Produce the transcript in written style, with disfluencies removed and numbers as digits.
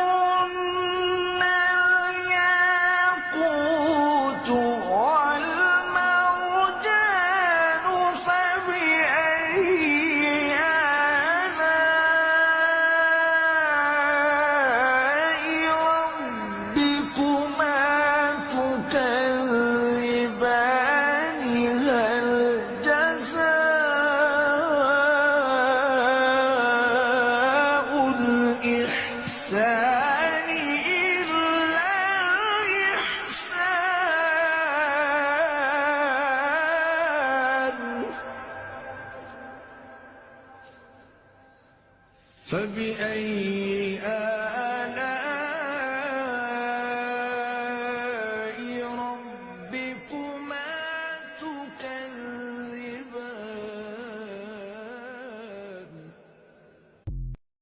كأنهن الياقوت والمرجان فبأي آلاء ربكما تكذبان هل جزاء الإحسان إلا الإحسان فبأي